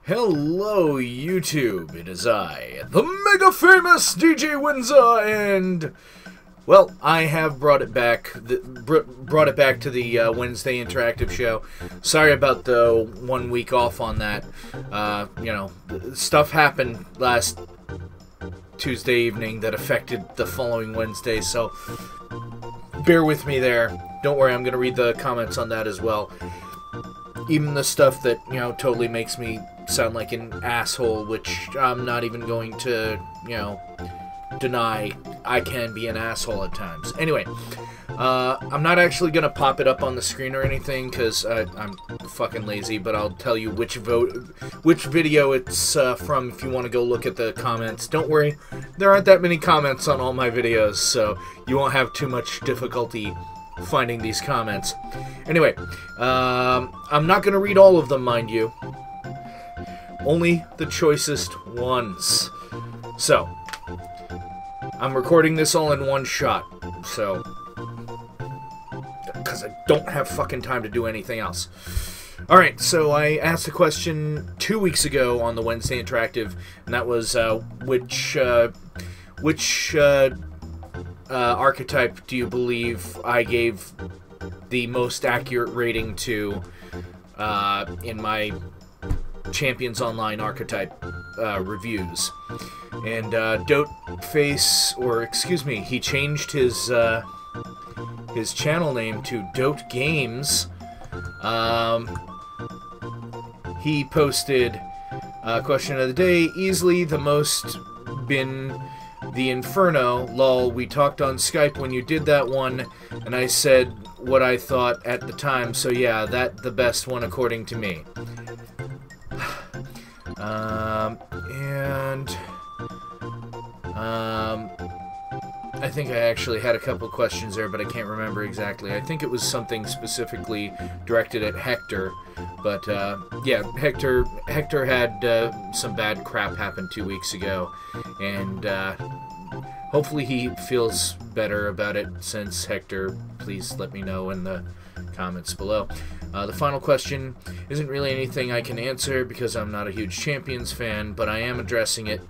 Hello, YouTube. It is I, the mega famous DJ Winza, and well, I have brought it back. Brought it back to the Wednesday interactive show. Sorry about the 1 week off on that. You know, stuff happened last Tuesday evening that affected the following Wednesday, so bear with me there. Don't worry, I'm going to read the comments on that as well. Even the stuff that, you know, totally makes me sound like an asshole, which I'm not even going to, you know, deny. I can be an asshole at times. Anyway, I'm not actually going to pop it up on the screen or anything, because I'm fucking lazy, but I'll tell you which video it's from if you want to go look at the comments. Don't worry, there aren't that many comments on all my videos, so you won't have too much difficulty finding these comments. Anyway, I'm not going to read all of them, mind you. Only the choicest ones. So, I'm recording this all in one shot, so, because I don't have fucking time to do anything else. Alright, so I asked a question 2 weeks ago on the Wednesday Interactive, and that was, which archetype do you believe I gave the most accurate rating to in my Champions Online archetype reviews? And Doteface, or excuse me, he changed his channel name to Dote Games. He posted question of the day: easily the most been the Inferno. Lol, we talked on Skype when you did that one, and I said what I thought at the time, so yeah, that the best one according to me. I think I actually had a couple questions there, but I can't remember exactly. I think it was something specifically directed at Hector, but yeah, Hector had some bad crap happen 2 weeks ago, and hopefully he feels better about it since. Hector, please let me know in the comments below. The final question isn't really anything I can answer because I'm not a huge Champions fan, but I am addressing it.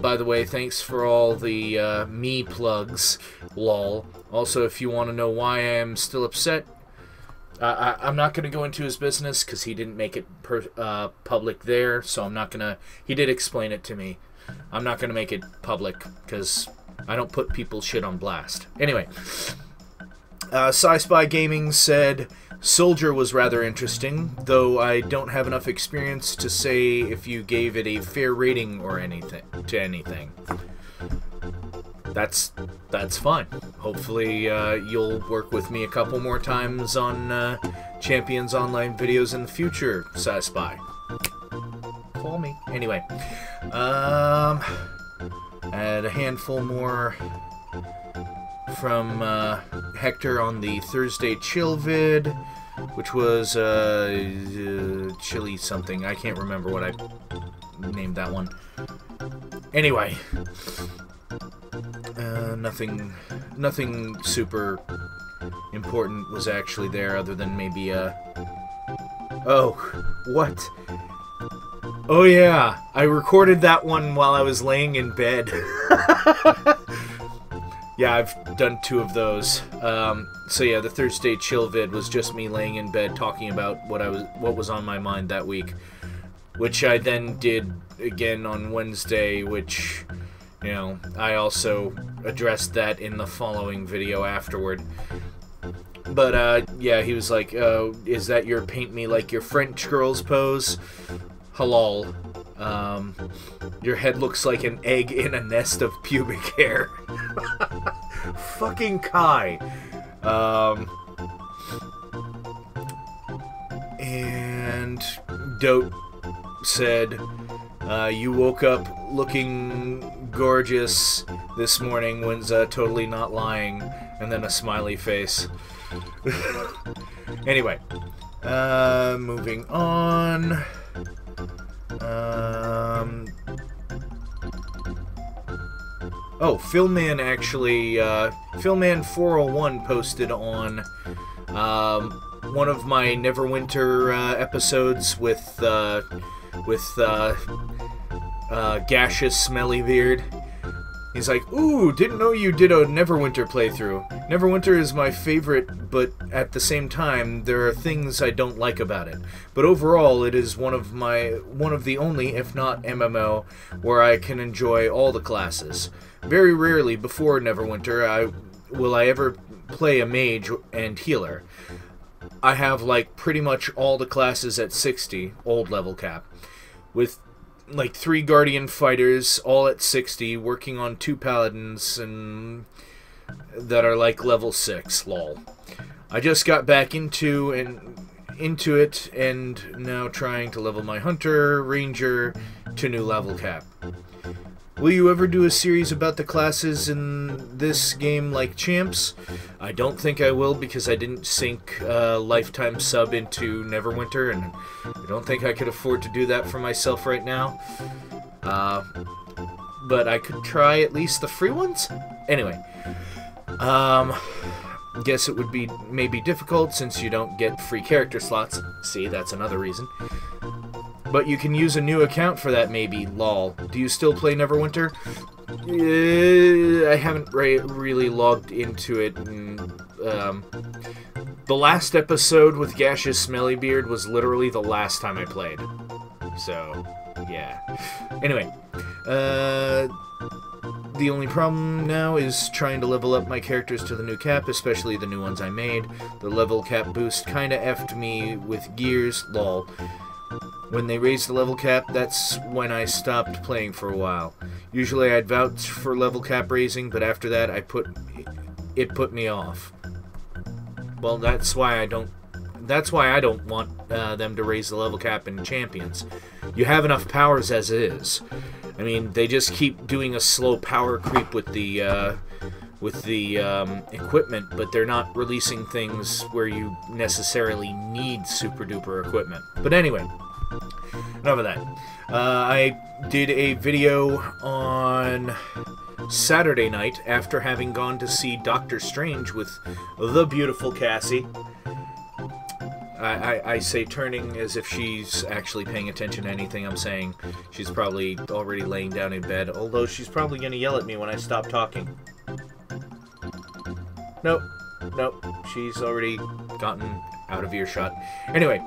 By the way, thanks for all the me plugs, lol. Also, if you want to know why I am still upset, I'm not going to go into his business because he didn't make it public there, so I'm not going to... He did explain it to me. I'm not going to make it public because I don't put people's shit on blast. Anyway, Sci-Spy Gaming said Soldier was rather interesting, though I don't have enough experience to say if you gave it a fair rating or anything. That's fine. Hopefully you'll work with me a couple more times on Champions Online videos in the future, Sci-Spy. Call me. Anyway, add a handful more from Hector on the Thursday chill vid, which was chili something. I can't remember what I named that one. Anyway, nothing super important was actually there, other than maybe oh, what? Oh yeah, I recorded that one while I was laying in bed. Yeah, I've done 2 of those. So yeah, the Thursday chill vid was just me laying in bed talking about what was on my mind that week, which I then did again on Wednesday, which, you know, I also addressed that in the following video afterward. But yeah, he was like, is that your paint me like your French girls pose? Halal. Your head looks like an egg in a nest of pubic hair. Fucking Kai. And Dote said, you woke up looking gorgeous this morning, Winza, totally not lying, and then a smiley face. Anyway, moving on. Oh, Philman actually, Philman401 posted on one of my Neverwinter episodes with Gaseous Smelly Beard. He's like, ooh, didn't know you did a Neverwinter playthrough. Neverwinter is my favorite, but at the same time, there are things I don't like about it. But overall, it is one of the only, if not MMO, where I can enjoy all the classes. Very rarely before Neverwinter will I ever play a mage and healer. I have like pretty much all the classes at 60, old level cap, with like 3 Guardian fighters, all at 60, working on 2 paladins and that are like level 6, lol. I just got back into it and now trying to level my hunter, ranger to new level cap. Will you ever do a series about the classes in this game like Champs? I don't think I will, because I didn't sink a lifetime sub into Neverwinter, and I don't think I could afford to do that for myself right now. But I could try at least the free ones? Anyway, guess it would be maybe difficult since you don't get free character slots. See, that's another reason. But you can use a new account for that, maybe, lol. Do you still play Neverwinter? I haven't really logged into it. The last episode with Gaseous Smelly Beard was literally the last time I played. So, yeah. Anyway, the only problem now is trying to level up my characters to the new cap, especially the new ones I made. The level cap boost kinda effed me with gears, lol. When they raised the level cap, that's when I stopped playing for a while. Usually I'd vouch for level cap raising, but after that it put me off. Well, that's why I don't want them to raise the level cap in Champions. You have enough powers as is. I mean, they just keep doing a slow power creep with the equipment, but they're not releasing things where you necessarily need super duper equipment. But anyway, enough of that. I did a video on Saturday night after having gone to see Doctor Strange with the beautiful Cassie. I say turning as if she's actually paying attention to anything I'm saying. She's probably already laying down in bed, although she's probably going to yell at me when I stop talking. Nope. She's already gotten out of earshot. Anyway,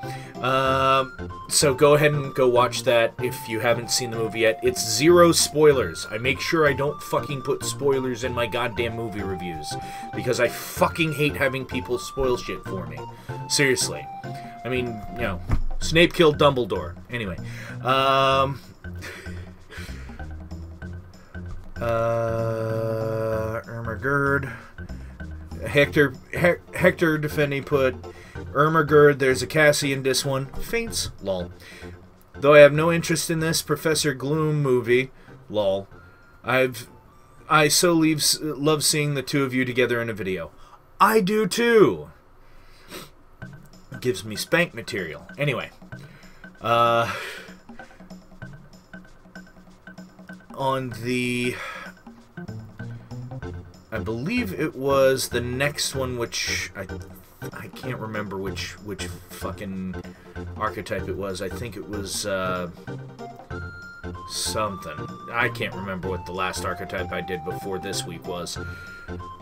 so go ahead and go watch that if you haven't seen the movie yet. It's 0 spoilers. I make sure I don't fucking put spoilers in my goddamn movie reviews, because I fucking hate having people spoil shit for me. Seriously. I mean, you know, Snape killed Dumbledore. Anyway, Ermagerd. Hector defending put Ermagerd, there's a Cassie in this one. Faints, lol. Though I have no interest in this Professor Gloom movie, lol. I love seeing the two of you together in a video. I do too. Gives me spank material. Anyway, on the, I believe it was the next one, which I can't remember which fucking archetype it was. I think it was something. I can't remember what the last archetype I did before this week was.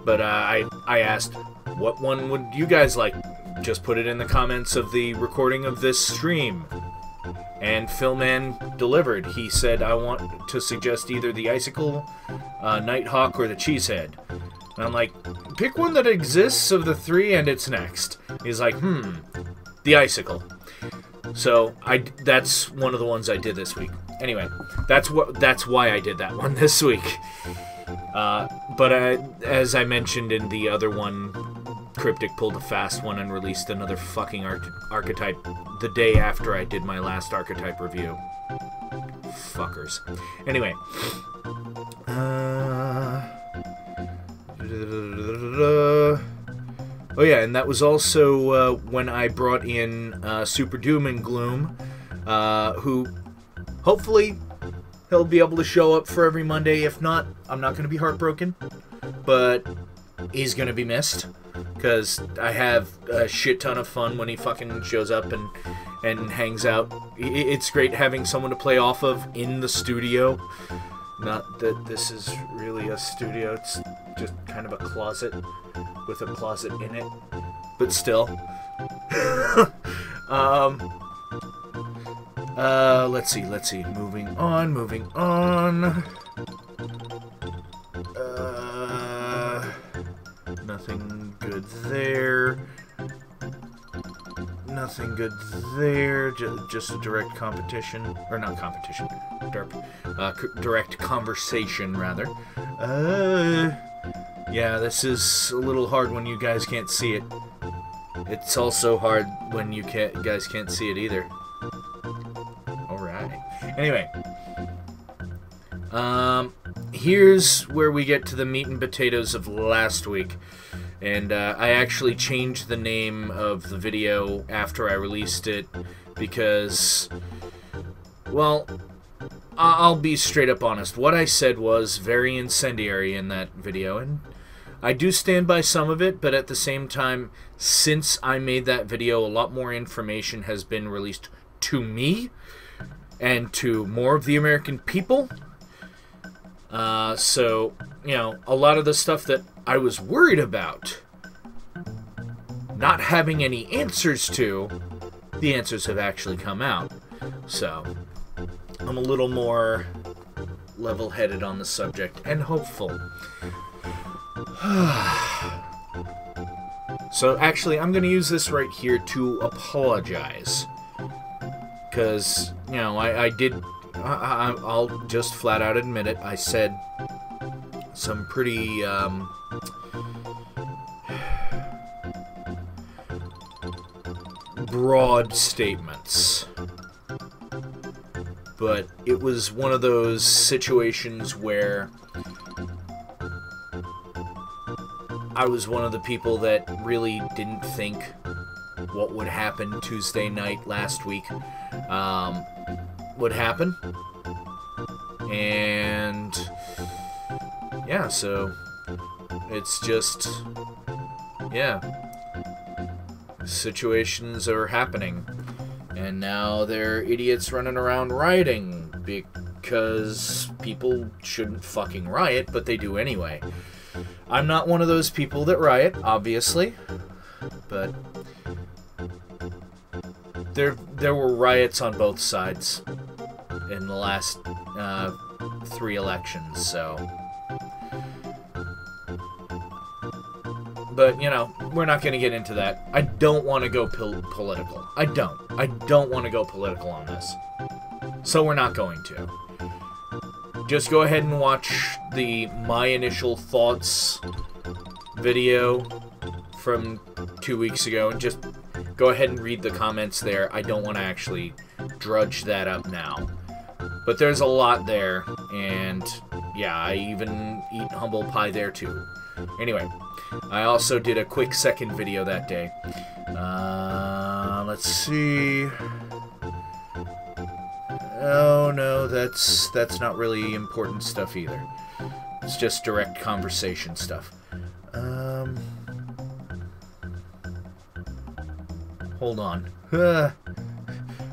But I asked, what one would you guys like? Just put it in the comments of the recording of this stream. And Philman delivered. He said, I want to suggest either the Icicle, Nighthawk, or the Cheesehead. And I'm like, pick one that exists of the 3 and it's next. He's like, the Icicle. So that's one of the ones I did this week. Anyway, that's why I did that one this week. But as I mentioned in the other one, Cryptic pulled a fast one and released another fucking archetype the day after I did my last archetype review. Fuckers. Anyway. Oh yeah, and that was also when I brought in Super Doom and Gloom, who hopefully he'll be able to show up for every Monday. If not, I'm not going to be heartbroken, but he's going to be missed. because I have a shit ton of fun when he fucking shows up and hangs out. It's great having someone to play off of in the studio. Not that this is really a studio, it's just kind of a closet with a closet in it, but still. Let's see, moving on. Nothing good there. Nothing good there. Just a direct competition. Or not competition. Direct conversation, rather. Yeah, this is a little hard when you guys can't see it. It's also hard when you guys can't see it either. Alright. Anyway. Here's where we get to the meat and potatoes of last week. And I actually changed the name of the video after I released it because, well, I'll be straight up honest. What I said was very incendiary in that video, and I do stand by some of it, but at the same time, since I made that video, a lot more information has been released to me and to more of the American people. So, you know, a lot of the stuff that I was worried about not having any answers to, the answers have actually come out. So, I'm a little more level-headed on the subject and hopeful. So, actually, I'm going to use this right here to apologize. Because, you know, I'll just flat out admit it. I said some pretty, broad statements. But it was one of those situations where I was one of the people that really didn't think what would happen Tuesday night last week would happen. And yeah, so it's just, yeah, situations are happening, and now there are idiots running around rioting because people shouldn't fucking riot, but they do anyway. I'm not one of those people that riot, obviously, but there were riots on both sides in the last 3 elections, so. But, you know, we're not going to get into that. I don't want to go political. I don't want to go political on this. So we're not going to. Just go ahead and watch the My Initial Thoughts video from 2 weeks ago, and just go ahead and read the comments there. I don't want to actually drudge that up now. But there's a lot there, and yeah, I even eat humble pie there too. Anyway, I also did a quick second video that day. Let's see. Oh no, that's not really important stuff either. It's just direct conversation stuff. Hold on.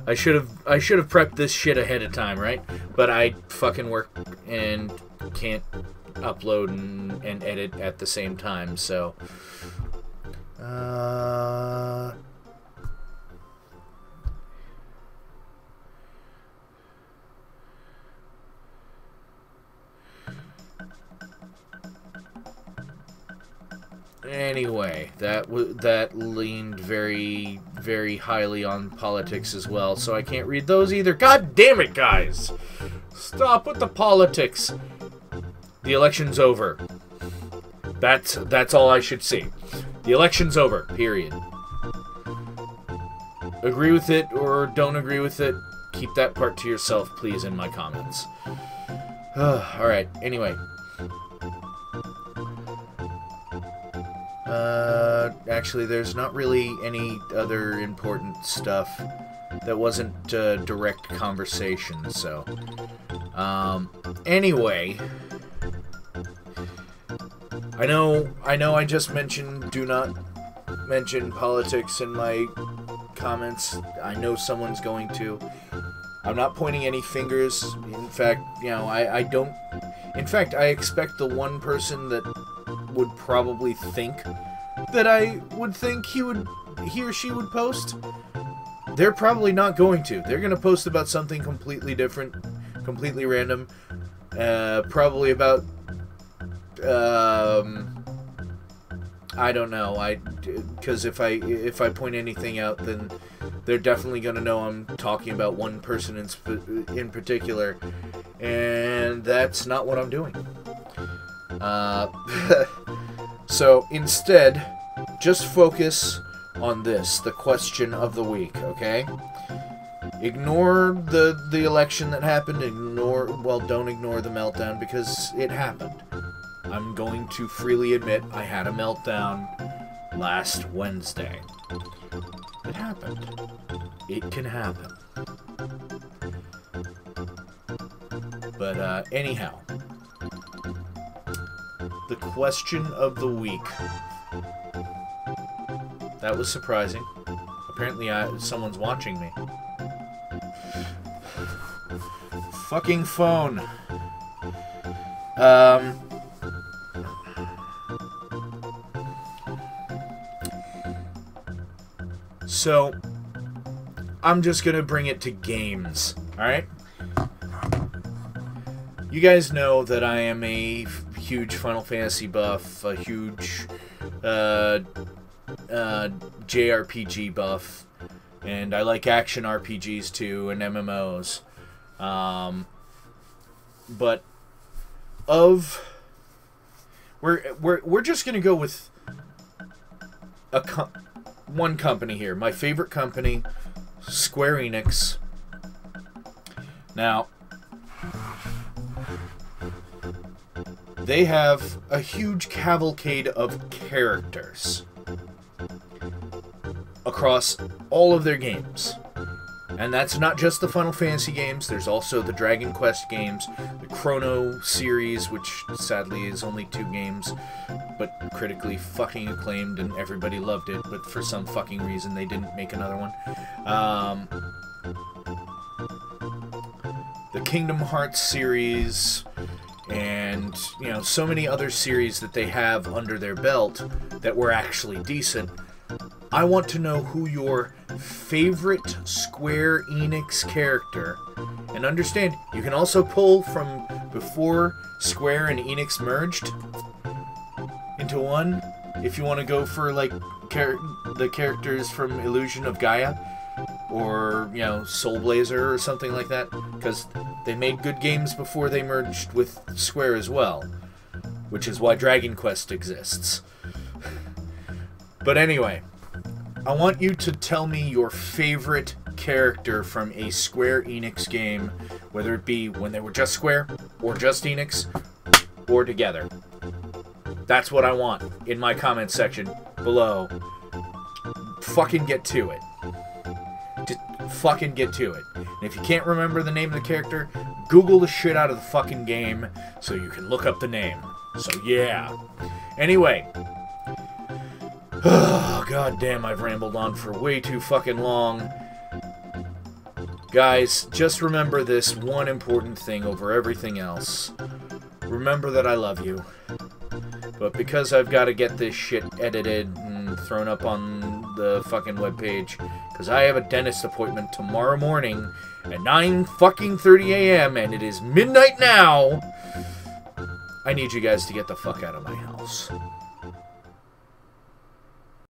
I should have prepped this shit ahead of time, right? But I fucking work and can't upload and edit at the same time, so anyway, that leaned very, very highly on politics as well, so I can't read those either. God damn it, guys! Stop with the politics. The election's over. That's all I should see. The election's over, period. Agree with it or don't agree with it, keep that part to yourself, please, in my comments. Alright, anyway. Actually, there's not really any other important stuff that wasn't direct conversation, so. Anyway. I know I just mentioned do not mention politics in my comments. I know someone's going to. I'm not pointing any fingers. In fact, you know, I don't... In fact, I expect the one person that would probably think that I would think he or she would post, they're probably not going to. They're going to post about something completely different, completely random. Probably about... I don't know. Because if I point anything out, then they're definitely going to know I'm talking about one person in particular, and that's not what I'm doing. So instead, just focus on this, the question of the week, okay? Ignore the election that happened. Don't ignore the meltdown, because it happened. I'm going to freely admit I had a meltdown last Wednesday. It happened. It can happen. But anyhow, the question of the week. That was surprising. Apparently someone's watching me. Fucking phone. So, I'm just gonna bring it to games, alright? You guys know that I am a huge Final Fantasy buff, a huge JRPG buff, and I like action RPGs too, and MMOs. But we're just gonna go with one company here. My favorite company, Square Enix. Now, they have a huge cavalcade of characters across all of their games. And that's not just the Final Fantasy games. There's also the Dragon Quest games, the Chrono series, which sadly is only 2 games, but critically fucking acclaimed and everybody loved it, but for some fucking reason they didn't make another one. The Kingdom Hearts series, and, you know, so many other series that they have under their belt that were actually decent. I want to know who your favorite Square Enix character, and understand, you can also pull from before Square and Enix merged into one, if you want to go for, like, the characters from Illusion of Gaia, or, you know, Soul Blazer or something like that, because they made good games before they merged with Square as well, which is why Dragon Quest exists. But anyway, I want you to tell me your favorite character from a Square Enix game, whether it be when they were just Square, or just Enix, or together. That's what I want in my comment section below. Fucking get to it. Just fucking get to it. And if you can't remember the name of the character, Google the shit out of the fucking game so you can look up the name. So yeah. Anyway. Oh, god damn, I've rambled on for way too fucking long. Guys, just remember this one important thing over everything else. Remember that I love you. But because I've got to get this shit edited and thrown up on the fucking webpage, because I have a dentist appointment tomorrow morning at 9:30 a.m. and it is midnight now, I need you guys to get the fuck out of my house.